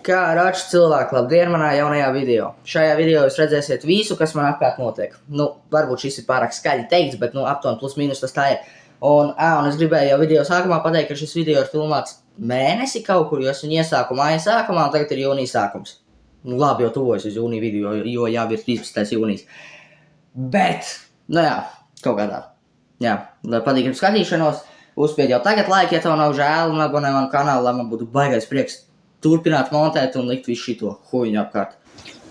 Kā račs cilvēki, labdien manā jaunajā video. Šajā video jūs redzēsiet visu, kas man apkārt notiek. Varbūt šis ir pārāk skaļi teikts, bet aptuveni plus mīnus tas tā ir. Un es gribēju jau video sākumā pateikt, ka šis video ir filmēts mēnesi kaut kur, jo es viņu iesāku māja sākumā, un tagad ir jūnija sākums. Labi, jau tuvojas uz jūnija video, jo jau ir 13. jūnijas. Bet, kaut kā tā. Jā, lai patīkam skatīšanos, uzspied jau tagad laiku, ja tev nav žēl, un abonē manu kanālu, lai man būtu baigais prieks turpināt montēt un likt visu šito huiņu apkārt.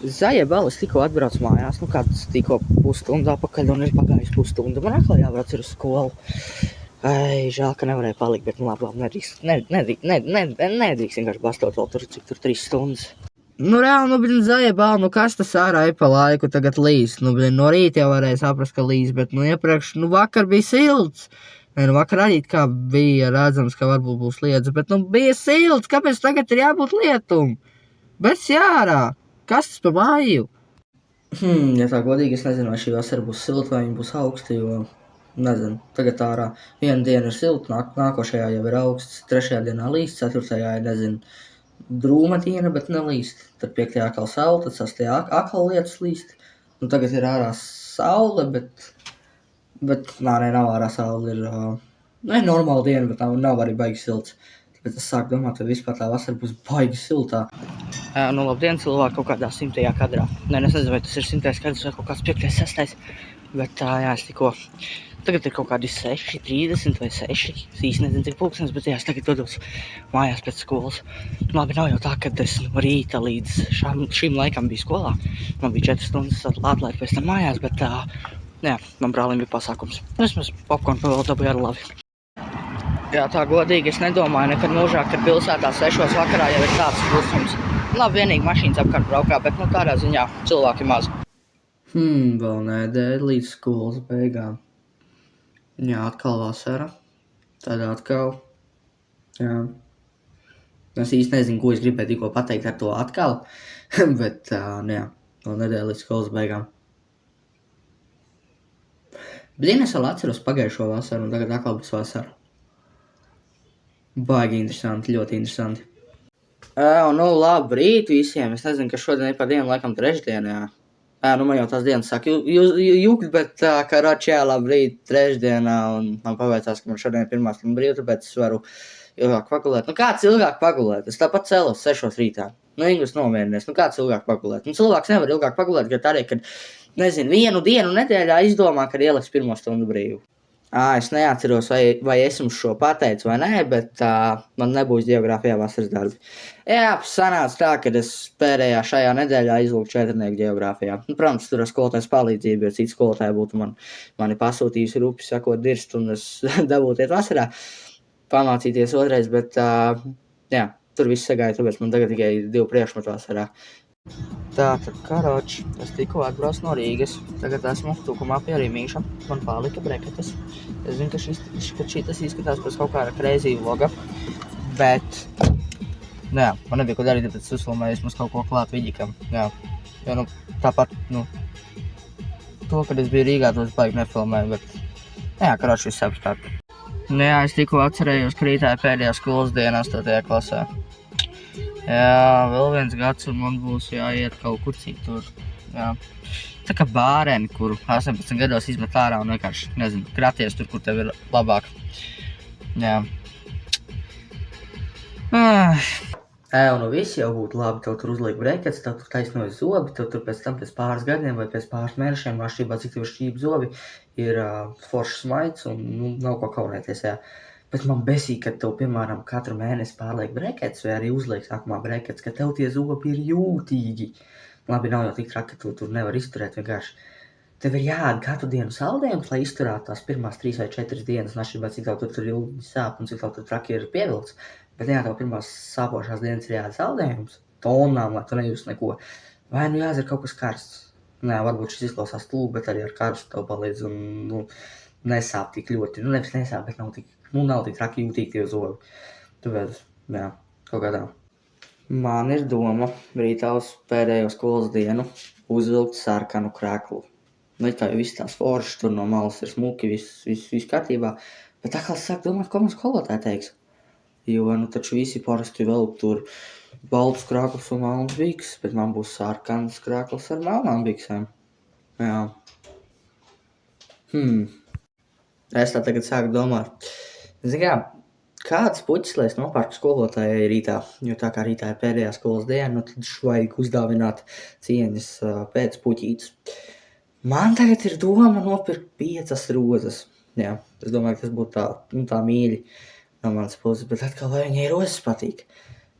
Zaļa balis tikko atbrauc mājās, kāds tikko pusstundu atpakaļ un ir pagājis pusstundu. Man atkal jābrauc ir uz skolu. Žēl, ka nevarēja palikt, bet labi, nedrīkst vienkārši bastot vēl cik tur 3 stundas. Reāli, zaļa bala, kas tas ārā ir pa laiku tagad līs? No rīta jau varēja saprast, ka līs, bet iepriekš, vakar bija silts. Vakar arī kā bija redzams, ka varbūt būs lietus, bet bija silts, kāpēc tagad ir jābūt lietum? Bet jārā, kas tas pa māju? Ja tā godīgi, es nezinu, vai šī vasara būs silta, vai viņa būs augsta, jo, nezinu, tagad ārā viena diena ir silta, nākošajā jau ir augsts, 3. dienā līst, 4. ir, nezinu, drūma diena, bet nelīst, tad 5. atkal saule, tad 6. atkal lietus līst, tagad ir ārā saule, bet nav ārā saule, ir normāla diena, bet nav arī baigi silts. Tāpēc es sāku domāt, vai vispār tā vasara būs baigi siltā. Labdien, cilvēki kaut kādā 100. kadrā. Es nezinu, vai tas ir 100. kadrs vai kaut kāds 5. 6. Bet es tikko, tagad ir kaut kādi 6:30 vai 6. Es īsti nezinu, cik pulkstenis, bet es tagad dodos mājās pēc skolas. Labi, nav jau tā, ka es no rīta līdz šim laikam biju skolā. Man bija 4 stundas atlaid pēc tam mājās, bet man brālim bija pasākums. Vismaz popkornu pavēl dabūju arī labi. Jā, tā godīgi, es nedomāju nekad mūžā, kad pilsētā 6 vakarā jau ir tāds klusums. Labi, vienīgi mašīnas apkārt braukā, bet tādā ziņā cilvēki maz. Vēl nedēļa līdz skolas beigām. Jā, atkal vasara. Tad atkal. Jā. Es īsti nezinu, ko es gribēju tikko pateikt ar to atkal, bet vēl nedēļa līdz skolas beigām. Blin, es vēl atceros pagājušo vasaru, un tagad atkal būs vasara. Baigi interesanti, ļoti interesanti. Labrīt visiem. Es nezinu, ka šodien ir pa dienu, laikam trešdienā. Man jau tās dienas sāk jukt, bet karoči, labrīt, trešdienā, un man paveicās, ka man šodien ir 1. stunda brīva, tāpēc es varu ilgāk pagulēt. Kāds ilgāk pagulēt? Es tāpat celos 6 rītā. Inglis nomierinies. Kāds ilgāk pagulēt? Cilvēks nevar ilgāk pagulēt, kad arī, kad, nezinu, vienu dienu nedēļā izdomā, kad ieliks 1. stundu brīvu. Es neatceros, vai es jums šo pateicu vai nē, bet man nebūs geogrāfijā vasaras darbi. Jā, sanāca tā, ka es pēdējā šajā nedēļā izlūku 4. geogrāfijā. Protams, tur ar skolotājas palīdzību, jo cits skolotāja būtu mani pasūtījusi rupi sakot dirst, un es dabūtu iet vasarā pamācīties otrais, bet tur viss sagāja, tāpēc man tagad tikai 2 priekšmetu vasarā. Tātad, karoči, es tikko atbraucu no Rīgas, tagad esmu tukumā pie Rimīša, man palika breketes. Es zinu, ka šitas izskatās pēc kaut kāda crazy vloga, bet, man nebija ko darīt, tāpēc es uzfilmēju mums kaut ko klāt vidikam, jo, tāpat, to, kad es biju Rīgā, to es baigi nefilmēju, bet, karoči, viss apstāt. Es tikko atcerējos, ka rītā ir pēdējā skolas diena 8. klasē. Jā, vēl 1 gads, un man būs jāiet kaut kur citur. Jā. Tā kā bāreni, kuru 18 gados izmet ārā un vienkārši, nezinu, kraties tur, kur tev ir labāk. Jā. Viss jau būtu labi, tev tur uzliek brekets, tev tur taisnoja zobi, tev tur pēc tam pēc pāris gadiem vai pēc pāris mēnešiem, atšķirībā cik tev šķība zobi, ir foršs smaids un nav ko kaunēties, jā. Bet man besīk, ka tev, piemēram, katru mēnesi pārliek brekets vai arī uzliek sākumā brekets, ka tev tie zobi ir jūtīgi. Labi, nav jau tik traki, ka tu tur nevar izturēt vienkārši. Tev ir jāēd katru dienu saldējumus, lai izturētu tās pirmās 3 vai 4 dienas, atšķirībā cik tev tur ilgi sāp un cik tev tur traki ir pievilkts. Bet tev pirmās sāpošās dienas ir jāēd saldējumus, tonām, lai tu nejūst neko. Vai jāzer kaut kas karsts. Varbūt šis izklausās stulbi, bet arī ar karstu tev palīdz un nesāp tik ļoti. Nevis nesāp, bet nav tik traki jūtīgi tie zobi. Tāpēc, kaut kādā. Man ir doma rītā uz pēdējo skolas dienu uzvilkt sarkanu kreklu. Kā jau viss tās foršas, tur no malas ir smuki, viss kārtībā. Bet atkal sāk domāt, ko man skolotāja teiks. Jo, nu taču visi parasti velk tur baltus krāklus un melnas bikses, bet man būs sarkanas krāklis ar melnām biksēm. Jā. Es tā tagad sāku domāt. Zini kā, kādas puķis, lai es nopērku skolotājai rītā, jo tā kā rītā ir pēdējā skolas diena, nu tad vajag uzdāvināt cieņas pēc puķītes. Man tagad ir doma nopirkt 5 rozes. Jā, es domāju, ka tas būtu tā mīļi no manas puses, bet atkal vai viņai rozes patīk.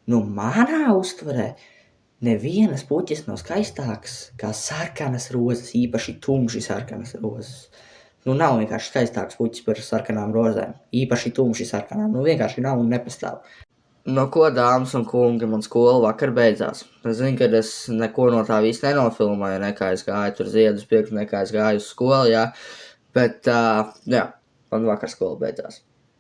Nu, manā uztverē nevienas puķis nav skaistāks kā sarkanas rozes, īpaši tumši sarkanas rozes. Nu, nav vienkārši skaistāks puķis par sarkanām rozēm, īpaši tumši sarkanām, nu vienkārši nav un nepastāv. No ko, dāmas un kungi, man skola vakar beidzās. Es zinu, ka es neko no tā visu nenofilmēju, ne kā es gāju tur ziedus pirkt, ne kā es gāju uz skolu, jā. Bet, jā, man vakar skola beidzās.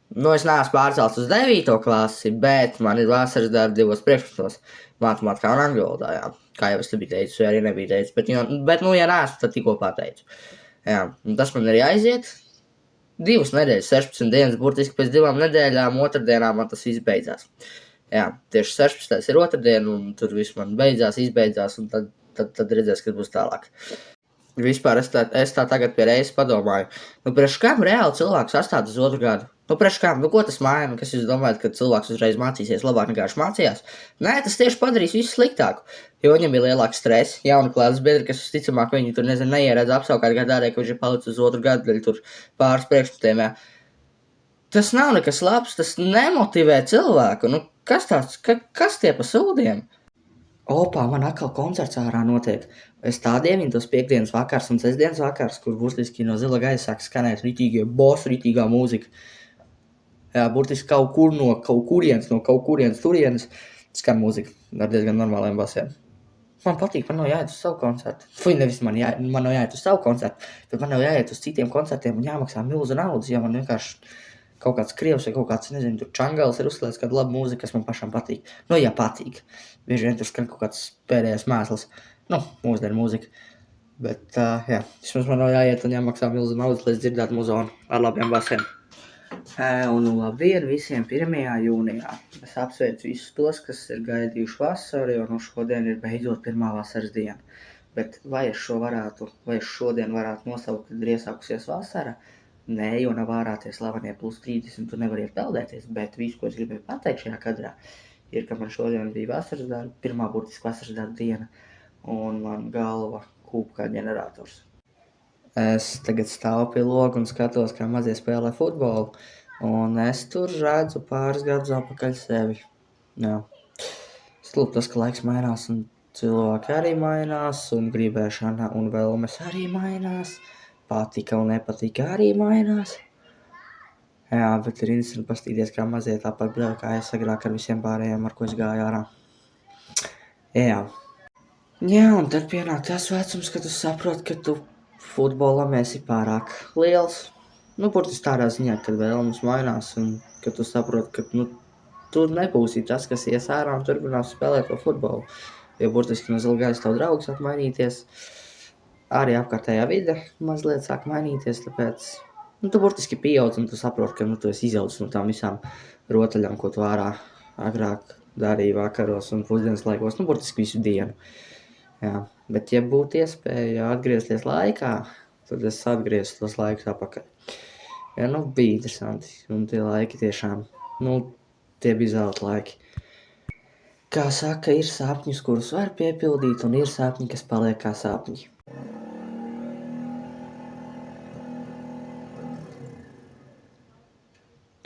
Nu, es neesmu pārcelts uz 9. klasi, bet man ir vasaras darbi 2 priekšmetos. Matemātikā un angļu valodā, jā. Kā jau es te biju teicis, vai arī nebiju teicis, bet nu, ja neesmu, tad tikko pateicu. Jā, un tas man ir jāiziet 2 nedēļas, 16 dienas, burtiski pēc 2 nedēļām, otrdienā man tas viss beidzās. Jā, tieši 16. ir otrdiena, un tur viss man beidzās, izbeidzās, un tad redzēs, kad būs tālāk. Vispār es tā tagad pie reizes padomāju, nu priekš kam reāli cilvēks sastād uz 2. gadu? Nu priekš kam, nu ko tas maina, kas jūs domājat, ka cilvēks uzreiz mācīsies labāk nekā viņš mācījās? Nē, tas tieši padarīs visu sliktāku, jo viņam bija lielāks stress, jauni klases biedri, kas visticamāk viņi tur neieredz apsaukāt tādēļ, ka viņš ir palicis uz 2. gadu, daļu tur pāris priekšmetiem, jā. Tas nav nekas labs, tas nemotivē cilvēku, nu kas tie pa sūdiem? Opā, man atkal koncerts ārā notiek. Es tādiem tos 5. vakars un 6. vakars, kur burtiski no zila gaisa sāk skanēt ritīgie bosu, ritīgā mūzika. Jā, burtiski kaut kurienes turienes skan mūzika ar diezgan normāliem basiem. Man patīk, man nav jāiet uz savu koncertu. Nevis man nav jāiet uz savu koncertu, bet man nav jāiet uz citiem koncertiem un jāmaksā milzu naudas, ja man vienkārši kaut kāds krievs vai kaut kāds, nezinu, tur čangals ir uzslēdz kādu labu mūziku, kas man pašam patīk. Nu, ja patīk. Bieži vien tur skan kaut kāds pēdējais mēsls. Nu, mūsdienu mūzika. Bet, jā, vismaz man nav jāiet un jāmaksā milzu naudas, lai es dzirdētu muzonu ar labiem basiem. Un labdien visiem 1. jūnijā. Es apsveicu visus tos, kas ir gaidījuši vasaru, jo nu šodien ir beidzot 1. vasaras diena. Bet vai es šodien varētu nosaukt, kad ir iesākusies vasara? Nē, jo nav ārā tie slavenie +30, tu nevar iet peldēties, bet visu, ko es gribēju pateikt šajā kadrā, ir, ka man šodien bija vasaras darba, pirmā burtiski vasaras darba diena, un man galva kūp kā ģenerators. Es tagad stāvu pie loga un skatos, kā mazie spēlē futbolu, un es tur redzu pāris gadus atpakaļ sevi. Jā. Slūp tas, ka laiks mainās, un cilvēki arī mainās, un gribēšana un vēlmes arī mainās. Patika un nepatika arī mainās. Jā, bet ir interesanti pastīties, kā mazie tāpat braucājas agrāk ar visiem pārējiem, ar ko es gāju ārā. Jā. Jā, un tad pienāk tas vecums, kad tu saproti, ka tu futbolam esi pārāk liels. Nu, burtiski tādā ziņā, kad vēlmes mainās, un kad tu saproti, ka tu nebūsi tas, kas ies ārā un turpinās spēlēt to futbolu. Jo burtiski no zila gaisa tavu draugu sāk mainīties. Arī apkārtējā vide mazliet sāk mainīties, tāpēc tu burtiski pieaudz un tu saproti, ka tu esi izaudzis no tām visām rotaļām, ko tu ārā agrāk darīji vakaros un pusdienas laikos, burtiski visu dienu. Jā, bet ja būtu iespēja atgriezties laikā, tad es atgrieztu tos laikus atpakaļ. Jā, bija interesanti, un tie laiki tiešām, tie bija zelta laiki. Kā saka, ir sapņus, kurus var piepildīt, un ir sapņi, kas paliek kā sapņi.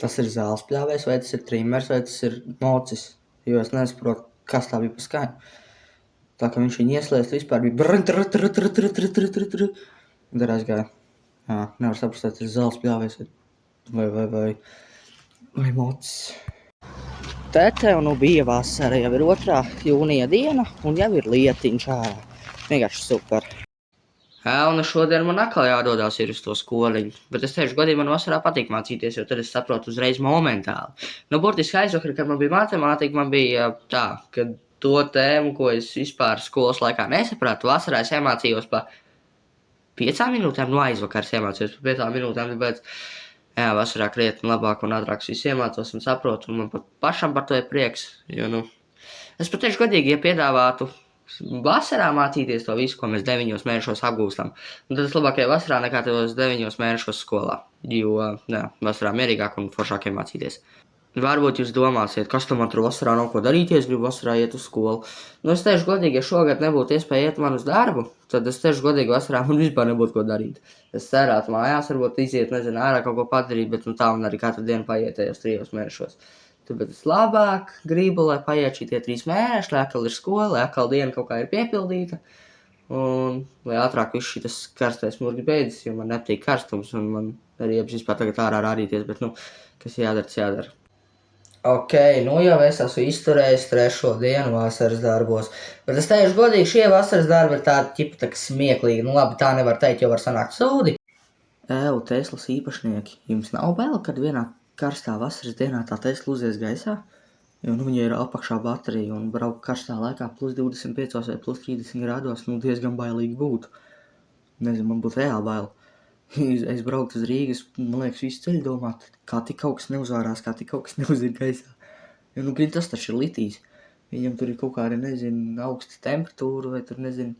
Tas ir zāles pļāvējs, vai tas ir trimers, vai tas ir mocis, jo es nesaprotu, kas tā bija pa skaņu. Tā kā viņš viņu ieslēst, vispār bija un tad aizgāja. Jā, nevar saprast, tas ir zāles pļāvējs vai mocis. Te tev bija vasara, jau ir 2. jūnija diena, un jau ir lietiņš ārā. Vienkārši super. Jā, un šodien man atkal jādodās ir uz to skoliņu, bet es teikšu godīgi, man vasarā patīk mācīties, jo tad es saprotu uzreiz momentāli. Burtiski aizvakar, kad man bija matemātika, man bija tā, ka to tēmu, ko es vispār skolas laikā nesapratu, vasarā es iemācījos pa 5 minūtēm, aizvakar es iemācījos pa 5 minūtēm, tāpēc Jā, vasarā krietni labāk un ātrāk visu iemācos un saprotu, un man pat pašam par to ir prieks, jo, es pateikšu godīgi, ja piedāvātu vasarā mācīties to visu, ko mēs 9 mēnešos apgūstam, un tad tas labākajā vasarā nekā tos 9 mēnešos skolā, jo, vasarā mierīgāk un foršāk iemācīties. Varbūt jūs domāsiet, kas tam man tur vasarā nav ko darīt, ja es gribu vasarā iet uz skolu. Es teikšu godīgi, ja šogad nebūtu iespēja iet man uz darbu, tad es teikšu godīgi, vasarā man vispār nebūtu ko darīt. Es sērētu mājās, varbūt iziet, nezinu, ārā kaut ko padarīt, bet tā man arī katru dienu paiet tajos 3 mēnešos. Tāpēc es labāk gribu, lai paiet šī tie 3 mēneši, lai atkal ir skola, lai atkal diena kaut kā ir piepildīta, un lai ātrāk viss šitas karstais murgi beidzas, jo man nepatīk karstums, un man arī vispār tagad ārā rādīties, bet, kas jādara, tas jādara. Ok, jau es esmu izturējis 3. dienu vasaras darbos, bet es teikšu godīgi, šie vasaras darbi ir tādi ķipa tā smieklīgi, labi, tā nevar teikt, jo var sanākt sūdi. Teslas īpašnieki, jums nav bail, kad vienā karstā vasaras dienā tā Tesla uzies gaisā? Jo, viņa ir apakšā baterija un braukt karstā laikā plus 25 vai plus 30 grādos, diezgan bailīgi būtu. Nezinu, man būtu reāli bail. Es brauktu uz Rīgas, man liekas, visu ceļu domāt, kā tik kaut kas neuzvārās, kā tik kaut kas neuzir gaisā. Jo, tas taču ir litijs. Viņam tur ir kaut kādi, nezinu, augsta temperatūra vai tur, nezinu,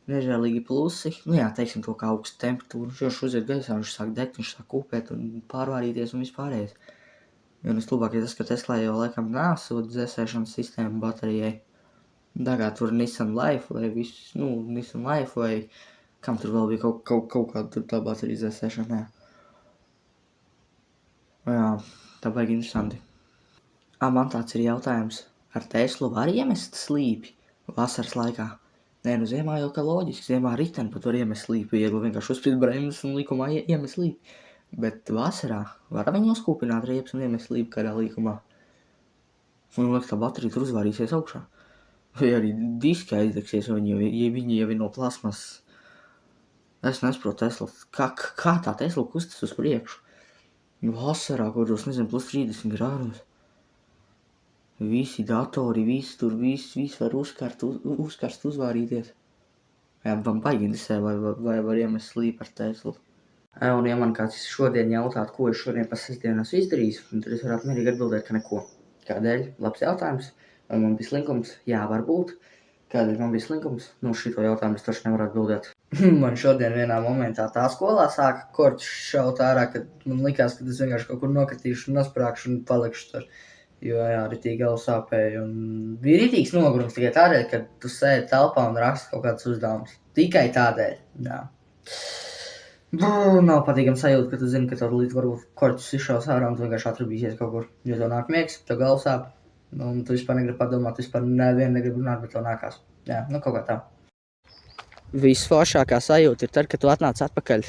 nežēlīgi plusi. Teiksim to kā augsta temperatūra. Viņš uziet gaisā, viņš sāk degt, viņš sāk kūpēt un pārvārīties un vispārējais. Jo, labāk ir tas, ka Teslā jau laikam nāsot dzēsēšanas sistēmu baterijai. Dagā tur Nissan Life vai viss, Nissan Life vai... Kam tur vēl bija kaut kāda tur tā baterijas dzēsēšana, jā, tā baigi interesanti. Man tāds ir jautājums, ar Teslu var iemest slīpi vasaras laikā? Nē, ziemā jau kā loģiski, ziemā riteni pat var iemest slīpi, viegli vienkārši uzspīt bremzes un likumā iemest slīpi. Bet vasarā var viņu uzkūpināt riepas un iemest slīpi kādā likumā. Un liekas, tā baterija tur uzvārīsies augšā. Vai arī diski aizdegsies, ja viņi jau ir no plasmas. Es nesaprotu Tesla, kā tā Tesla kustas uz priekšu. Vasarā, kuros, nezinu, plus 30 grādos. Visi datori, viss var uzkarst, uzvārīties. Jā, man baigi interesē, vai var iemest slīpi ar Teslu. Un ja man kāds šodien jautāt, ko es šodien pa sestdienu esmu izdarījis, tad es varētu mierīgi atbildēt, ka neko. Kādēļ? Labs jautājums. Vai man bija slinkums? Jā, varbūt. Kādēļ man bija slinkums? Šito jautājumu es taču nevaru atbildēt. Man šodien vienā momentā tā skolā sāka korķis šaut ārā, kad man likās, ka es vienkārši kaut kur nokritīšu, nosprākšu un palikšu tur. Jo, ritīgi galva sāpēja un bija ritīgs nogurums tikai tādēļ, ka tu sēdi telpā un raksti kaut kāds uzdevumus. Tikai tādēļ, jā. Nav patīkam sajūta, ka tu zini, ka tev līdz varbūt korķis izšaus ārā un tu vienkārši atrubīsies kaut kur. Jo tev nāk miegs, tev galva sāp, un tu vispār negribi padomāt, vispār nevienu negribi runāt, bet tev nākās. Jā, kaut kā tā. Visforšākā sajūta ir tad, kad tu atnāc atpakaļ,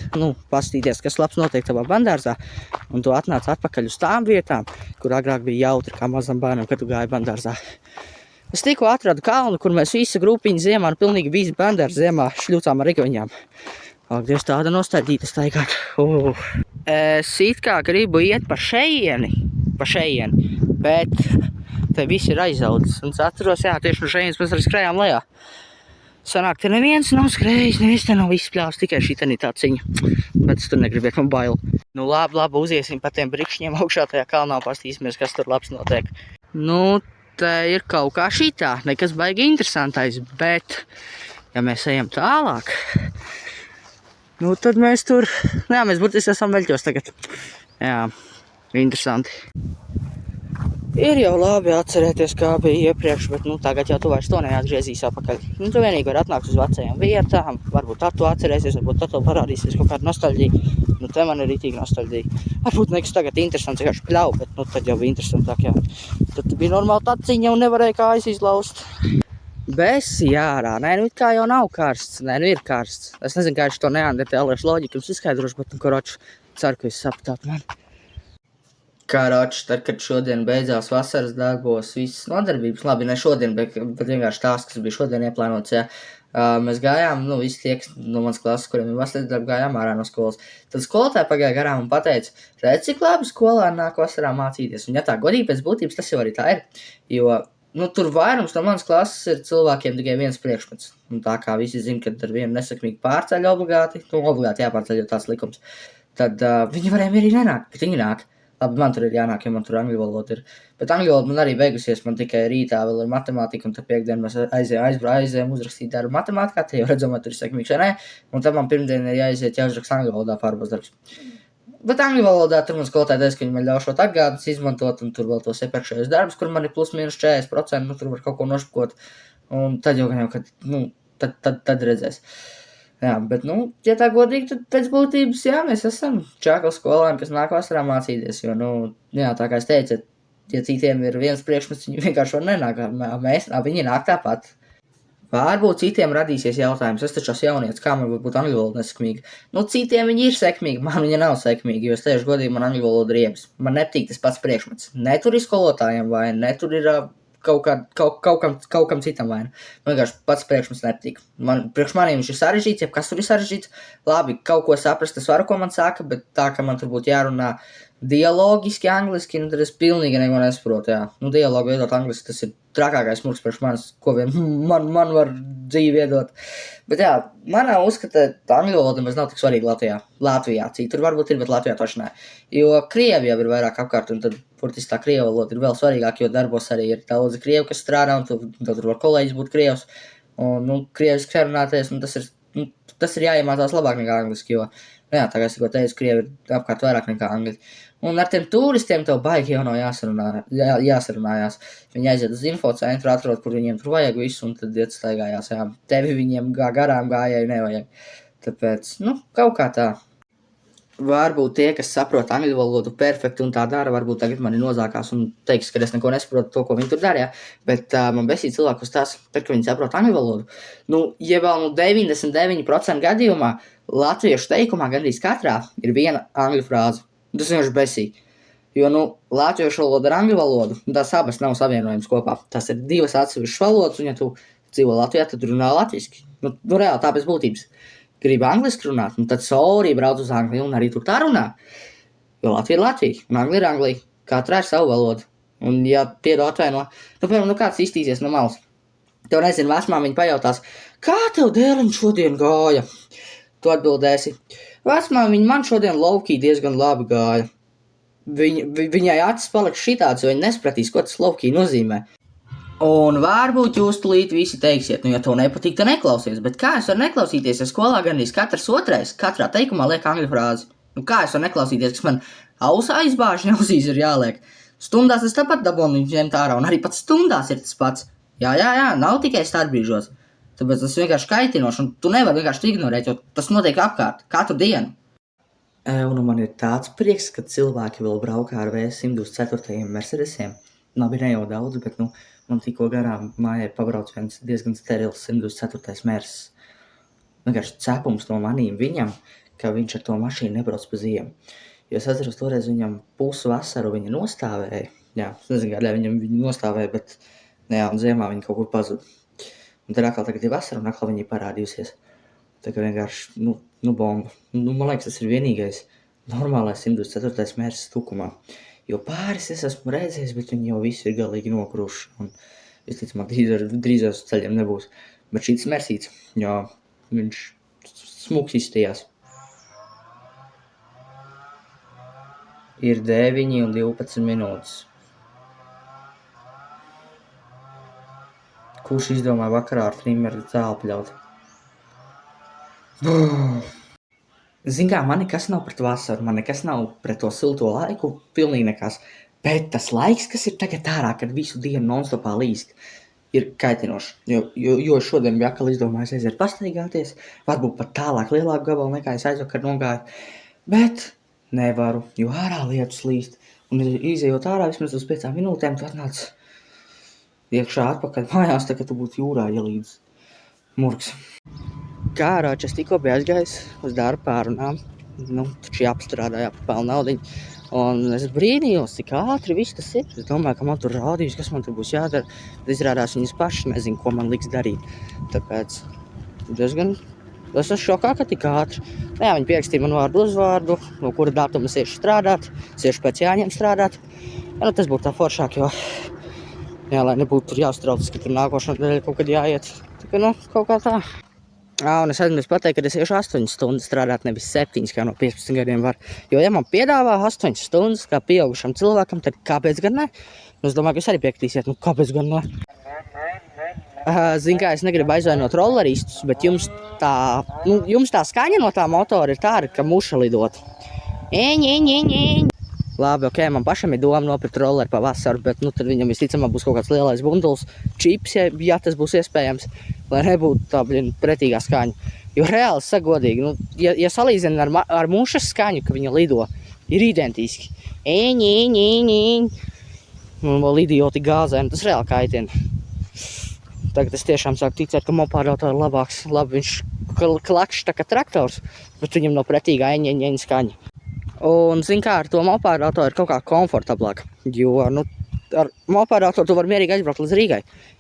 pastīties, kas labs notiek tavā bērndārzā, un tu atnāc atpakaļ uz tām vietām, kur agrāk bija jautri kā mazam bērnam, kad tu gāji bērndārzā. Es tikko atradu kalnu, kur mēs visi grupiņi ziemā, pilnīgi visi bērndārzi ziemā šļūcām ar rikviņām. Ak, Dievs, tāda nostāļģīta staigāt. Es it kā gribu iet pa šeieni, bet te viss ir aizaudzis. Un es atceros, tieši no šeienes mēs arī skrējām lejā. Sanāk, te neviens nav skrējis, neviens te nav izspļāvis, tikai šī te tā ciņa. Bet es tur negribiet, man bail. Labi, uziesim pa tiem brikšņiem augšā tajā kalnā, pastīsimies, kas tur labs notiek. Te ir kaut kā šitā, nekas baigi interesantais, bet, ja mēs ejam tālāk, tad mēs tur, mēs burtiski esam veļķos tagad. Jā, interesanti. Ir jau labi atcerēties, kā bija iepriekš, bet tagad jau tu vairs to neatgriezīs apakaļ. Tu vienīgi var atnākt uz vecajām vietām, varbūt tad tu atcerēsies, varbūt tad tev parādīsies kaut kāda nostalģija. Te man ir ritīgi nostalģija. Varbūt nekas tagad interesants, vienkārši pļauj, bet tad jau bija interesantāk, jā. Tad bija normāli taciņa un nevarēja kājas izlaust. Besi jārā, it kā jau nav karsts, ir karsts. Es nezinu, kā es to neandertāliešu loģiku jums izskaidrošu, bet koroči ceru, ka jūs sapratāt mani. Karoči, tad, kad šodien beidzās vasaras darbos, visas nodarbības, labi, ne šodien, bet vienkārši tās, kas bija šodien ieplānots, mēs gājām, visi tie, no manas klases, kuriem ir vasaras darbi, gājām ārā no skolas. Tad skolotāji pagāja garām un pateica, redz, cik labi skolā nāk vasarā mācīties. Un ja tā godīgi pēc būtības, tas jau arī tā ir, jo, tur vairums no manas klases ir cilvēkiem tikai viens priekšmets. Un tā kā visi zina, ka ar vienu nesakmīgi pārceļ obligāti, obligāti jāpārceļ, jo tās likums. tad viņi varēja mierīgi nenākt, bet viņi nāk. Labi, man tur ir jānāk, jo man tur angļu valoda ir. Bet angļu valoda man arī beigusies, man tikai rītā vēl ir matemātika, un tad piekdien mēs aizbrājām uzrakstīt darbu matemātikā, te jau redzam, vai tur ir sekmīgs vai nē, un tad man pirmdien ir jāuzraksta angļu valodā pārbaudas darbs. Bet angļu valodā tur man skolotāji teica, ka viņi man ļaušot atgādnes izmantot, un tur vēl tos iepriekšējos darbus, kur man ir plus mīnus 40%, nu tur var kaut ko nošpakot, un tad jau, kad, nu, tad redzēs. Jā, bet, nu, ja tā godīgi, tad pēc būtības, jā, mēs esam čākli skolēni, kas nāk vasarā mācīties, jo, nu, jā, tā kā es teicu, ja citiem ir viens priekšmets, viņi vienkārši var nenāk, viņi nāk tāpat. Varbūt citiem radīsies jautājums, es taču esmu jaunietis, kā man var būt angļu valoda nesekmīga? Nu, citiem viņi ir sekmīgi, man viņa nav sekmīga, jo es tieši godīgi man angļu valoda riebas. Man nepatīk tas pats priekšmets. Ne tur ir skolotājiem vai ne tur ir kaut kam citam vaina. Man vienkārši pats priekšmets nepatīk. Priekš maniem viņš ir sarežģīts, ja kas tur ir sarežģīts. Labi, kaut ko saprast, es varu, ko man saka, bet tā, ka man tur būtu jārunā dialogiski, angliski, nu tad es pilnīgi neko nesaprotu, jā. Nu, dialogu veidot angliski, tas ir trakākais murgs priekš manis, ko vien man var dzīvi iedot. Bet jā, manā uzskatā angļu valoda maz nav tik svarīga Latvijā. Citur varbūt ir, bet Latvijā taču nē. Jo Krievi jau ir vairāk apkārt, un tad burtiski tā Krievu valoda ir vēl svarīgāk, jo darbos arī ir daudzi Krievi, kas strādā, un tad tur var kolēģis būt Krievs, un, nu, krieviski sarunāties, un tas ir jāiemācās labāk nekā angliski, jo, jā, tā kā es tikko teicu, Krievi ir apkārt vairāk nekā angļi. Un ar tiem turistiem tev baigi jau nav jāsarunājās. Viņi aiziet uz infocentru, atrod, kur viņiem tur vajag visu, un tad iet staigājās, jā. Tevi viņiem garām gājēji nevajag. Tāpēc, nu, kaut kā tā. Varbūt tie, kas saprot angļu valodu perfekti un tā dara, varbūt tagad mani nozākās un teiks, ka es neko nesaprotu to, ko viņi tur dara, jā. Bet man besīja cilvēkus tās, tad, ka viņi saprot angļu valodu. Nu, ja vēl 99% gadījumā latviešu teikumā gandrīz katrā ir viena angļu frāze. Tas vienkārši besīgi. Jo, nu, latviešu valoda ar angļu valodu, tās abas nav savienojums kopā. Tas ir divas atsevišķas valodas, un ja tu dzīvo Latvijā, tad runā latviski. Nu, reāli tā pēc būtības. Gribi angliski runāt, nu tad sorry, brauc uz Angliju, un arī tur tā runā. Jo Latvija ir Latvija, un Anglija ir Anglija. Katrā ir savu valodu. Un, ja piedo atvaino, nu, piemēram, kāds iztīsies no malas. Tev nezinu, vecmāmiņa pajautās, kā tev dēliņ šodien gāja? Tu atbildēsi, vecmāmiņa, man šodien laukī diezgan labi gāja. Viņai acis paliks šitāds, jo viņa nespratīs, ko tas laukī nozīmē. Un varbūt jūs tulīt visi teiksiet, nu, ja tev nepatīk, tad neklausies. Bet kā es varu neklausīties, ja skolā gandrīz katrs otrais, katrā teikumā liek angļu frāzi? Nu, kā es varu neklausīties, kas man ausā izbāž, ausīs ir jāliek? Stundās es tāpat dabonu viņu ņemt ārā, un arī pat stundās ir tas pats. Jā, nav tikai starpbrīžos. Tāpēc tas vienkārši kaitinoši, un tu nevari vienkārši ignorēt, jo tas notiek apkārt, katru dienu. Un man ir tāds prieks, ka cilvēki vēl braukā ar V124 Mercedesiem. Labi, ne jau daudz, bet, nu, man tikko garām mājai pabrauc viens diezgan sterils 124 Mercedes. Vienkārši cepums no manīm viņam, ka viņš ar to mašīnu nebrauc pa ziemu. Jo es atceros, toreiz viņam pusu vasaru viņa nostāvēja. Jā, es nezinu, kādēļ viņa nostāvēja, bet, jā, un ziemā viņa kaut kur pazuda. Un tad atkal tagad ir vasara, un atkal viņa ir parādījusies. Tā kā vienkārši, nu bomba. Nu, man liekas, tas ir vienīgais normālais 124. Mercedes tukumā. Jo pāris es esmu redzējis, bet viņi jau visi ir galīgi nokruši. Un es ticu, man drīzās ceļiem nebūs. Bet šīs Mercedes, jā, viņš smuks izstījās. Ir 9 un 12 minūtes. Kurš izdomāja vakarā ar trimeru zāli pļaut? Zin kā, man nekas nav pret vasaru, man nekas nav pret to silto laiku, pilnīgi nekas. Bet tas laiks, kas ir tagad ārā, kad visu dienu nonstopā līst, ir kaitinoši. Jo šodien bija atkal izdomājis aiziet pastaigāties, varbūt pat tālāk lielāku gabalu nekā es aizvakar nogāju. Bet nevaru, jo ārā lietus līst. Un izejot ārā vismaz uz 5 minūtēm, tu atnāc iekšā atpakaļ mājās, tā kā tu būtu jūrā ielīdz murgs. Kā ārāči es tikko biju aizgājis uz darbu pārunām, nu, taču jāapstrādā, jāpapēl naudiņu, un es brīnījos, cik ātri viss tas ir. Es domāju, ka man tur rādījus, kas man tur būs jādara, tad izrādās viņas paši nezinu, ko man liks darīt. Tāpēc diezgan, es esmu šokā, ka tik ātri. Jā, viņi pierakstīja man vārdu uzvārdu, no kura datuma es iešu strādāt, es iešu pēc jāņem strādāt. Jā, nu, tas būtu tā foršāk, jo jā, lai nebūtu tur jāuztraucas, ka tur nākošā nedēļa kaut kad jāiet. Tā kā, nu, kaut kā tā. Un es aizmirsu pateikt, ka es iešu 8 stundas strādāt, nevis 7, kā no 15 gadiem var. Jo, ja man piedāvā 8 stundas kā pieaugušam cilvēkam, tad kāpēc gan ne? Es domāju, ka jūs arī piekritīsiet, kāpēc gan ne? Zin kā, es negribu aizvainot rolleristus, bet jums tā skaņa no tā motora ir tāda, ka muša lidot. Labi, ok, man pašam ir doma nopirkt rolleri pa vasaru, bet tad viņam visticamāk būs kaut kāds lielais bunduls, čips, ja tas būs iespējams, lai nebūtu tā, pretīgā skaņa. Jo reāli, sagodīgi, ja salīdzina ar mušas skaņu, ka viņa lido, ir identiski. Un vēl idioti gāzēni, tas reāli kaitina. Tagad es tiešām sāku ticēt, ka mopādautā ir labāks. Labi, viņš klakšs tā kā traktors, bet viņam nav pretīgā eņeņeņa skaņa. Un, zin kā, ar to mopādautā ir kaut kā komfortablāk, jo, ar mopādauto tu vari mierīgi aizbraukt līdz Rīgai.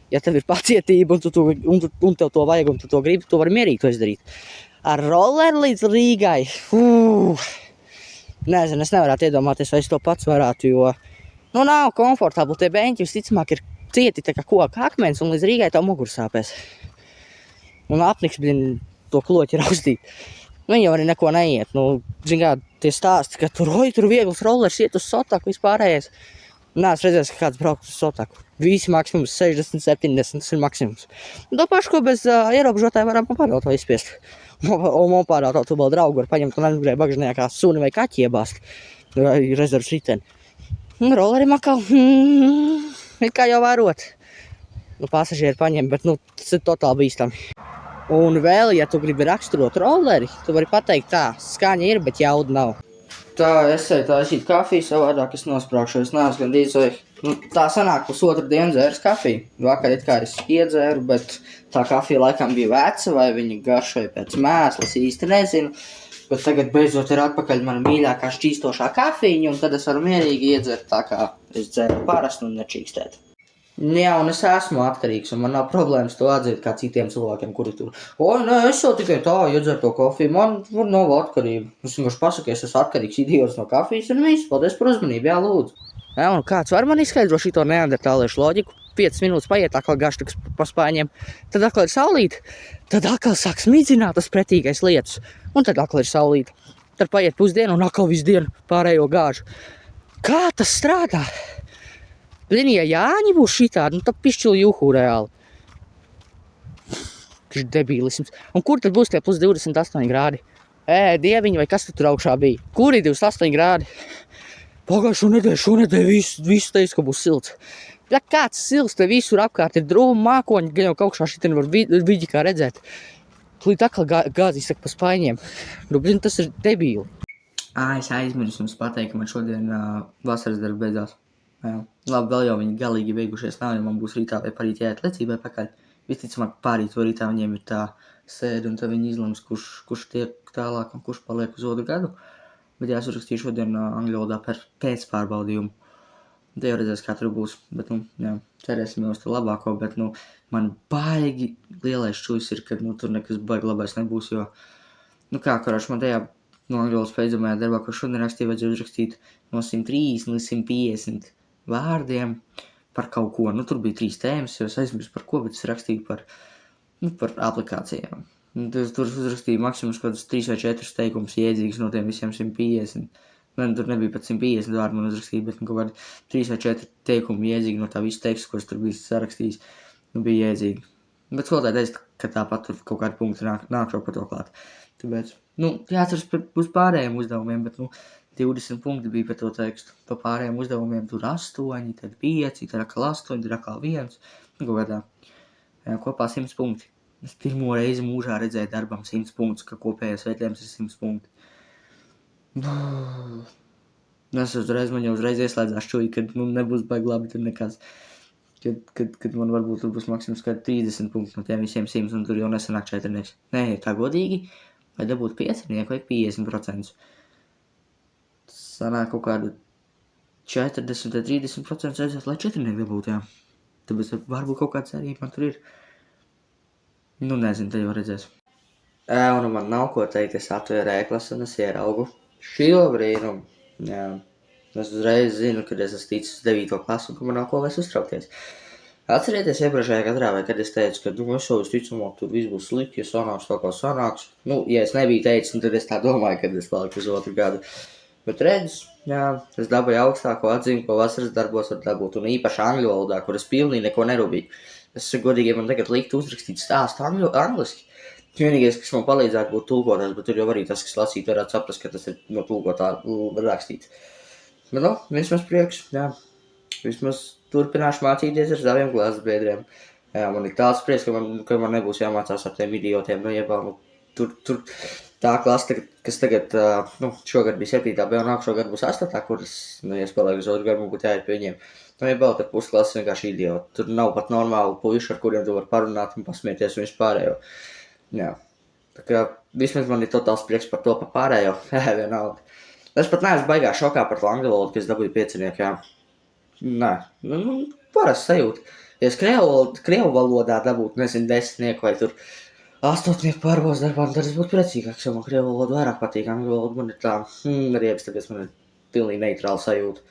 Ja tev ir pacietība un tev to vajag un tu to gribi, tu vari mierīgi to izdarīt. Ar rolleri līdz Rīgai, nezinu, es nevarētu iedomāties, vai es to pats varētu, jo, nav komfortabli, tie beņķi visticamāk ir cieti tā kā koka akmens un līdz Rīgai tev muguru sāpēs. Un apniks, to kloķi raustīt. Viņi jau arī neko neiet. Zin kā, tie stāsti, ka tur viegls rollers iet uz Sotaku vispārējais. Nē, es redzēju, ka kāds braukt uz Sotaku. Visi maksimums 60, 70, tas ir maksimums. To pašu, ko bez ierobežotāja varam mopādauto izspiest. Un mopādauto tu vēl draugu var paņemt un aizgrēja bagžanajā kā suni vai kaķi iebāst. Vai rezervas riteni. Rolleri makal, ir kā jau vērot. Pasažieri paņem, bet tas ir totāli bīstami. Un vēl, ja tu gribi raksturot rolleri, tu vari pateikt tā, skaņa ir, bet jauda nav. Tā, es eju taisīt kafiju, savādāk es nosprākšu, es neesmu gandrīz vai... Tā sanāk pusotru dienu dzērs kafiju. Vakar it kā es iedzēru, bet tā kafija laikam bija veca, vai viņa garšoja pēc mēslas, īsti nezinu. Bet tagad beidzot ir atpakaļ mana mīļākā šķīstošā kafiņa, un tad es varu mierīgi iedzert tā, kā es dzēru parasti un nečīkstēt. Jā, un es esmu atkarīgs, un man nav problēmas to atzīt kā citiem cilvēkiem, kuri tur. Nē, es jau tikai tā iedzeru to kafiju, man nav atkarība. Es vienkārši pasaku, es esmu atkarīgs idiots no kafijas, un viss, paldies par uzmanību, jā, lūdzu. Jā, un kāds var man izskaidro šito neandertāliešu loģiku? 5 minūtes paiet, atkal gaštiks pa spāņiem, tad atkal ir saulīte, tad atkal sāk smidzināt tas pretīgais lietus, un tad atkal ir saulīte. Tad paiet pusdienu, un atkal visu dienu pārējo gāžu. Kā tas strādā? Ja Jāņi būs šitādi, tad pišķili juhu reāli. Tas ir debīlisms. Un kur tad būs tie plus 28 grādi? Dieviņi, vai kas tur augšā bija? Kur ir 28 grādi? Pagājušo nedēļu visu teica, ka būs silts. Ja kāds silts, te visur apkārt ir drūmi mākoņi, gan jau kaut kā šitien var viģi kā redzēt. Tūlīt atkal gāzīs saka pa spaiņiem. Tas ir debīli. Es aizmirsu jums pateikt, ka man šodien vasaras darbi beidzās. Jā. Labi, vēl jau viņi galīgi beigušies nav, ja man būs rītā vai parīt jāiet lecībai pakaļ. Visticamāk pārīt vai rītā viņiem ir tā sēde, un tad viņi izlems, kurš tiek tālāk un kurš paliek uz otru gadu. Bet jā, es uzrakstīju šodien angļu valodā pēc pārbaudījumu. Te jau redzēs, kā tur būs, bet, jā, cerēsim jau uz to labāko, bet, man baigi lielais šķuļs ir, ka, tur nekas baigi labais nebūs, jo, karāši man tajā angļu valodas beidzamajā darbā, ko šodien rakstīju, vajadzēja uzrakstīt no 130 līdz 150 vārdiem par kaut ko. Tur bija 3 tēmas, jo es aizmirsu par ko, bet es rakstīju par aplikācijām. Tur uzrakstīju maksimums kādus 3 vai 4 teikumus jēdzīgus no tiem visiem 150. Tur nebija pat 150 vārdu man uzrakstīju, bet kaut kādi 3 vai 4 teikumi jēdzīgi no tā visu tekstu, ko es tur biju sarakstījis, bija jēdzīgi. Bet skolotāji teica, ka tāpat tur kaut kādi punkti nākšo par to klāt. Tāpēc, jāatceras uz pārējiem uzdevumiem, bet, 20 punkti bija par to tekstu. Pa pārējiem uzdevumiem tur 8, tad 5, tad atkal 8, tad atkal 1. Godā. Kopā 100 punkti. Es pirmo reizi mūžā redzēju darbam 100 punktus, ka kopējais vērtējums ir 100 punkti. Man jau uzreiz ieslēdzās šuji, kad nebūs baigi labi tur nekas. Kad man varbūt tur būs maksimums kā 30 punkti no tiem visiem 100, un tur jau nesanāk 4. Nē, tā godīgi, vai dabūt 5, vai 50%. Sanāk kaut kādu 40-30% aiziet, lai 4 dabūtu, jā. Tāpēc varbūt kaut kāds arī man tur ir. Nezinu, te jau redzēs. Un man nav ko teikt, es atvēru ēklas un es ieraugu šo brīnumu. Jā. Es uzreiz zinu, kad es esmu ticis 9. klasu un ka man nav ko vairs uztraukties. Atcerieties iepriekšējā gadrā, vai kad es teicu, ka, es jau visticamāk, tur viss būs slikti, ja sanāks tā kā sanāks. Ja es nebiju teicis, tad es tā domāju, kad es paliku uz otru gadu. Bet redz, jā, es dabūju augstāko atzīmi, ko vasaras darbos var dabūt, un īpaši angļu valodā, kur es pilnīgi neko nerūpīju. Es godīgi, ja man tagad liktu uzrakstīt stāstu angliski. Vienīgais, kas man palīdzētu būt tulkotājs, bet tur jau arī tas, kas lasīt, varētu saprast, ka tas ir no tulkotā rakstīts. Bet, vismaz prieks, jā. Vismaz turpināšu mācīties ar saviem klases biedriem. Jā, man ir tāds prieks, ka man nebūs jāmācās ar tiem idiotiem. Tur tā klase, kas tagad, šogad bija 7. B un nākšogad būs 8. kuras, ja es palieku uz otru gadu, man būtu jāiet pie viņiem. Jebal, tad pusklases vienkārši idioti. Tur nav pat normāli puiši, ar kuriem tu var parunāt un pasmieties un vispārējo. Jā. Tā kā vismaz man ir totāls prieks par to par pārējo. Vienalga. Es pat neesmu baigā šokā par to angļu valodu, ka es dabūju 5, jā. Nē, parasti sajūta. Ja es krievu valodā dabūtu, 10 vai tur 8 pārbaudas darbā, tad es būtu priecīgāks, jo man krievu valoda vairāk patīk. Angļu valoda man ir tā, riebs, tāpēc man ir pilnīgi neitrāla sajūta.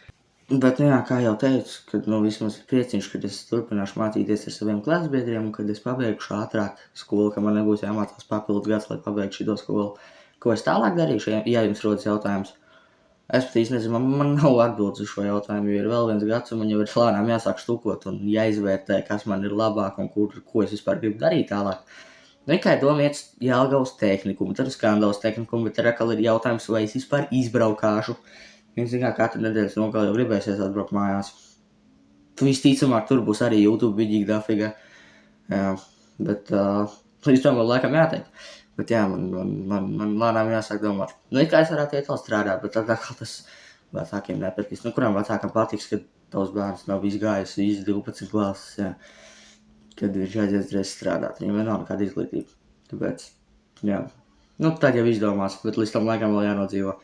Bet, jā, kā jau teicu, kad vismaz ir prieciņš, kad es turpināšu mācīties ar saviem klasbiedriem un kad es pabeigšu ātrāk skolu, ka man nebūs jāmācās papildu gads, lai pabeigšu šito skolu. Ko es tālāk darīšu, ja jums rodas jautājums? Es pat īsti nezinu, man nav atbildes uz šo jautājumu, jo ir vēl viens gads, un man jau ir lēnām jāsāk štukot un jāizvērtē, kas man ir labāk un ko es vispār gribu darīt tālāk. Tikai doma iet Jelgavas tehnikum, tad Skandavas tehnikum, bet ir atkal ir jautājums, vai es vispār izbraukāšu. Viņš zin kā katru nedēļas nogali jau gribēsies atbraukt mājās. Visticamāk, tur būs arī YouTube vidīgi dafiga, jā, bet līdz tam vēl laikam jāteikt. Bet jā, man lēnām jāsāk domāt. Kā es varētu iet vēl strādāt, bet tad atkal tas vecākiem nepatiks. Kuram vecākam patiks, kad tavs bērns nav izgājis 12 klases, jā, kad viņš aizies reiz strādāt. Viņam nav nekāda izglītība. Tāpēc, jā, tad jau izdomās, bet līdz tam laikam vēl jānodzīvo.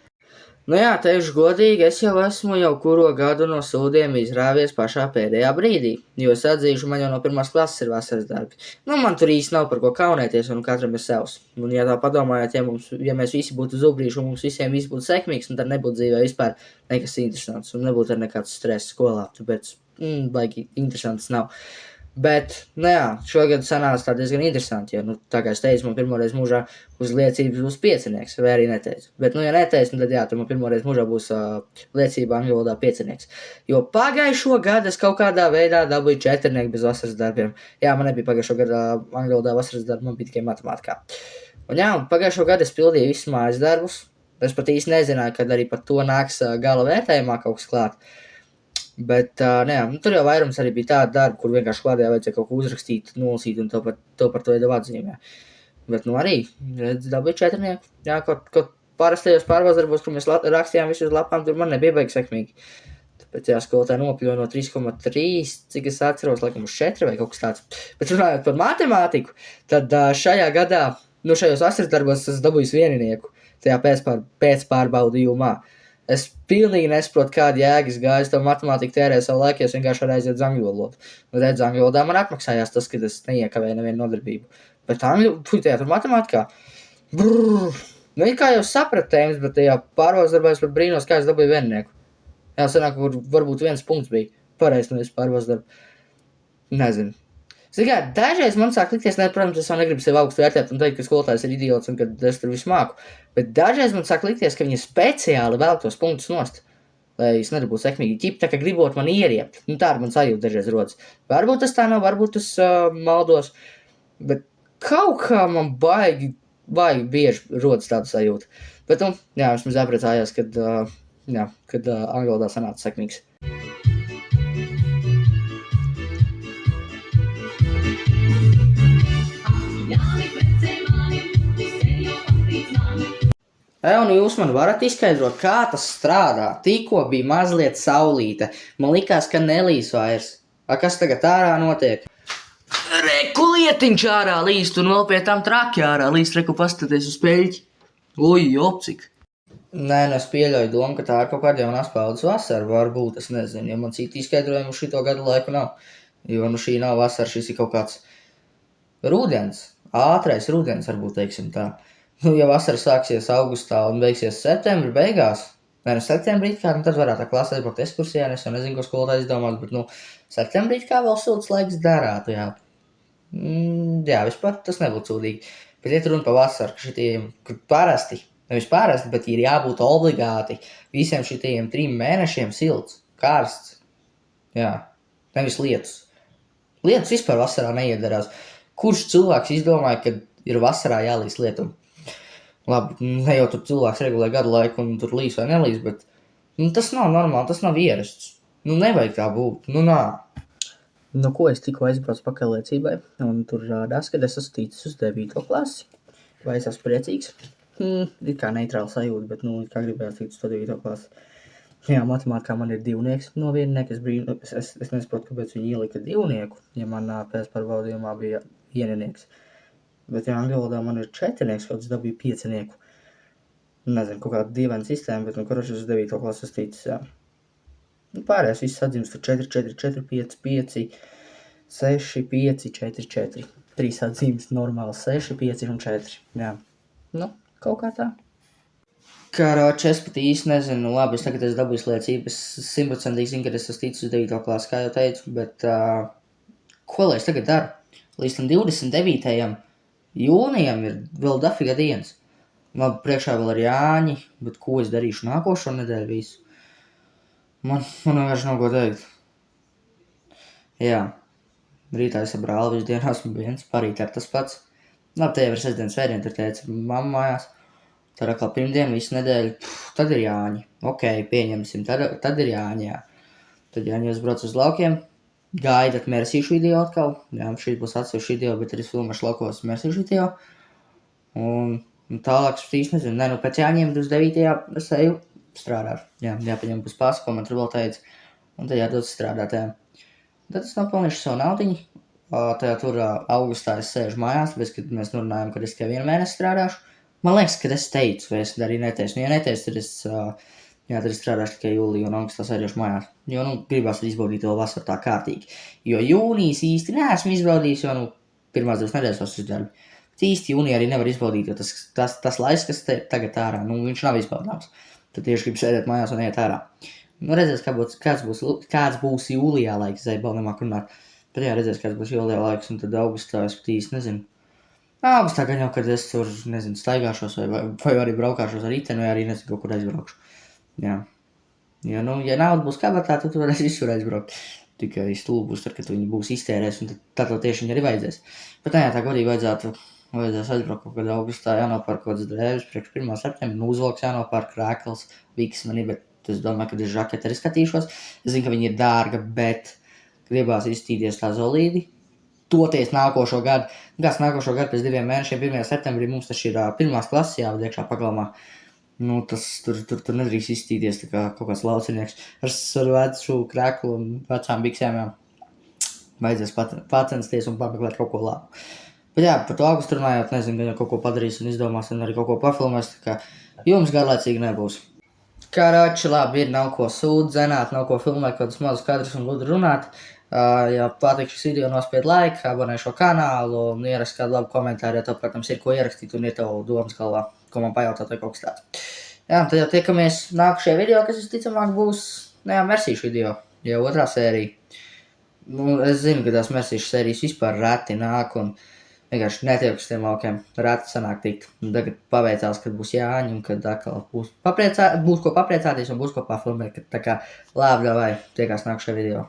Jā, teikšu godīgi, es jau esmu kuro gadu no sūdiem izrāvies pašā pēdējā brīdī, jo es atzīšu, man jau no 1. klases ir vasaras darbi. Man tur īsti nav par ko kaunēties un katram ir savs. Un ja tā padomājāt, ja mēs visi būtu zubrīši un mums visiem viss būtu sekmīgs, tad nebūtu dzīvē vispār nekas interesants un nebūtu ar nekāds stress skolā, tāpēc baigi interesants nav. Bet, jā, šogad sanāca tā diezgan interesanti, jo, tā kā es teicu, man pirmoreiz mūžā uz liecības būs 5, vai arī neteicu. Bet, ja neteicu, tad jā, tad man pirmoreiz mūžā būs liecība angļu valodā 5. Jo pagājušo gadu es kaut kādā veidā dabūju 4 bez vasaras darbiem. Jā, man nebija pagājušo gadu angļu valodā vasaras darbi, man bija tikai matemātikā. Un jā, pagājušo gadu es pildīju visus mājas darbus. Es pat īsti nezināju, kad arī par to nāks gala vērtējumā kaut kas klāt. Bet, tur jau vairums arī bija tāda darba, kur vienkārši klādējā vajadzēja kaut ko uzrakstīt, nolasīt un to par to iedeva atzīmē. Bet, arī, dabūju 4. Jā, kaut parastajos pārbaudas darbos, kur mēs rakstījām visu uz lapām, tur man nebija baigi sekmīgi. Tāpēc, jā, skolotāji nopļoja no 3,3, cik es atceros, laikam uz 4 vai kaut kas tāds. Bet runājot par matemātiku, tad šajā gadā, šajos vasaras darbos es dabūju 1. tajā pēcpārbaudījumā. Es pilnīgi nesaprotu, kāda jēgas gājas to matemātiku tērē savu laiku, es vienkārši varēju aiziet uz angļu valodu. Redz, angļu valodā man atmaksājās tas, ka es neiekavēju nevienu nodarbību. Bet tur matemātikā, kā jau sapratu tēmas, bet tajā pārbaudas darbā es pat brīnos, kā es dabūju 1. Jā, sanāk, kur varbūt 1 punkts bija pareizi no visu pārbaudas darbu. Nezinu. Dažreiz man sāk likties, protams, es jau negribu sevi augstu vērtēt un teikt, ka skolotājs ir idiots un ka es tur visu māku. Bet dažreiz man sāk likties, ka viņi speciāli vēl tos punktus nost, lai es nedabūtu sekmīgi. Ķip, tā kā gribot man ieriept. Tā ar man sajūta dažreiz rodas. Varbūt tas tā nav, varbūt es maldos, bet kaut kā man baigi bieži rodas tāda sajūta. Bet, jā, es mazā priecājos, kad angļu valodā sanāca sekmīgs. Un jūs man varat izskaidrot, kā tas strādā? Tikko bija mazliet saulīte. Man likās, ka nelīs vairs. Kas tagad ārā notiek? Reku lietiņš ārā līst un vēl pie tam traki ārā līst. Reku paskaties uz peļķi. Uj, jopcik. Nē, es pieļauju domu, ka tā ir kaut kāda jaunās paudzes vasara. Varbūt, es nezinu, jo man citi izskaidrojumi šito gadu laiku nav. Jo šī nav vasara, šis ir kaut kāds rudens. Ātrais rudens, varbūt teiksim tā. Ja vasara sāksies augustā un beigsies septembra beigās, Vai nu septembrī kā, nu tad varētu tā klasē būt ekskursijā, es jau nezinu, ko skolotājs domās, bet, nu, septembrī kā vēl silts laiks darātu, jā. Jā, vispār tas nebūtu sūdīgi. Bet iet runa pa vasaru, ka šitiem, kur parasti, nevis parasti, bet ir jābūt obligāti visiem šitiem 3 mēnešiem silts, karsts, jā, nevis lietus. Lietus vispār vasarā neiedarās. Kurš cilvēks izdomāja, ka ir vasarā jālīs lietum? Labi, ne jau tur cilvēks regulē gadu laiku un tur līs vai nelīs, bet nu, tas nav normāli, tas nav ierasts. Nu, nevajag tā būt, nu nā. Nu, ko es tikko aizbraucu pakaļliecībai, un tur rādās, ka es esmu ticis uz 9. klasi. Vai es esmu priecīgs? Ir kā neitrāla sajūta, bet, nu, kā gribējās tikt uz to 9. klasi. Jā, matemātikā man ir 2 no 1, es nesaprotu, kāpēc viņi ielika 2, ja man pēc pārbaudījumā bija 1. Bet, jā, angļu valodā man ir 4, kaut kas dabīja 5. Nezinu, kaut kāda dīvaina sistēma, bet, nu, karoši uz 9. klases ticis, jā. Nu, pārējās viss atzīmes tur 4, 4, 4, 5, 5, 6, 5, 4, 4. 3 atzīmes normāli 6, 5 un 4, jā. Nu, kaut kā tā. Karoči, es pat īsti nezinu, labi, es tagad esmu dabūjis liecību, es 100% zinu, ka es esmu ticis uz 9. klasi, kā jau teicu, bet ko lai es tagad daru? Līdz tam 29. jūnijam ir vēl dafiga dienas. Labi, priekšā vēl ir Jāņi, bet ko es darīšu nākošo nedēļu visu? Man vienkārši nav ko teikt. Jā, rītā es ar brāli visu dienu esmu viens, parīt ar tas pats. Labi, te jau ir sestdien, svētdien, tur teica mamma mājās. Tad atkal pirmdien, visu nedēļu, tad ir Jāņi. Ok, pieņemsim, tad ir Jāņi, jā. Tad Jāņi uzbrauc uz laukiem, gaidat Mersīšu video atkal. Jā, šī būs atsevišķi video, bet arī filmašu laukos Mersīšu video. Un tālāk es īsti nezinu, nu pēc Jāņiem 29. es eju strādāt. Jā, jāpaņem būs pasi, ko man tur vēl teica. Un tad jādod strādāt, jā. Tad es nopelnīšu savu naudiņu. Tajā tur augustā es sēžu mājās, bez, kad mēs runājam, kad es tikai 1 mēnesi strādāšu. Man liekas, ka es teicu, vai es arī neteicu. Nu, ja neteicu, tad es strādāšu tikai jūliju un augustā sēžu mājās. Jo, nu, gribās izbaudīt vēl vasaru tā kārtīgi. Jo jūnijas īsti neesmu izbaudījis, jo, nu, pirmās 2 nedēļas esmu uz darbu. Bet īsti jūnija arī nevar izbaudīt, jo tas laiks, kas te tagad ārā, nu, viņš nav izbaudāms. Tad tieši gribu sēdēt mājās un iet ārā. Nu, redzēs, kāds būs jūlijā laiks, Zaibal nemāk runāt. Bet jā, redzēs, kāds būs jūlijā laiks, un tad augustā es pat īsti nezinu. Augustā gan jau, kad es tur, nezinu, staigāšos vai arī braukāšos ar riteni, vai arī nezinu, kaut kur aizbraukšu. Jā. Ja, nu, ja nauda būs kabatā, tad tu varēs visur aizbraukt. Tikai stulbus, tad, kad viņi būs iztērēs, un tad tieši viņi arī vajadzēs. Bet jā, tā godīgi vajadzēs aizbraukt kaut kad augustā, jānopērk kaut kāds drēbes, priekš 1. septembra, nu uzvalks jānopērk, krēkls, viksmeni, bet es domāju, ka es žaketi arī skatīšos. Es zinu, ka viņi ir dārga, bet gribās iztīties tā solīdi. Toties nākošo gadu, pēc 2 mēnešiem, 1. septembrī mums taču ir 1. klases jāved iekšā pagalmā. Nu, tas tur nedrīkst iztīties tā kā kaut kāds laucinieks ar vecu krēklu un vecām biksēm, jā. Vajadzēs pacensties un pameklēt kaut ko labu. Bet jā, par to augustu runājot, nezinu, gan jau kaut ko padarīs un izdomās un arī kaut ko pafilmēs, tā kā jums garlaicīgi nebūs. Karoči, labi, nav ko sūdzenāt, nav ko filmēt, kaut kādus mazus kadrus un gudri runāt. Ja patīk šis video, nospied like, abonē šo kanālu un ierakst kādu labu komentāru, ja tev, protams, ir ko ierakstīt un ir tev domas galvā, ko man pajautāt vai kaut kas tāds. Jā, tad jau tiekamies nākušajā video, kas visticamāk būs, Mersīšu video, jau 2. sērija. Nu, es zinu, ka tās Mersīšu sērijas vispār reti nāk un vienkārši netiek uz tiem laukiem, reti sanāk tikt. Un tagad paveicās, kad būs Jāņi un kad atkal būs ko papriecāties un būs ko pafilmēt, tā kā labi, davai, tiekās nākušajā video.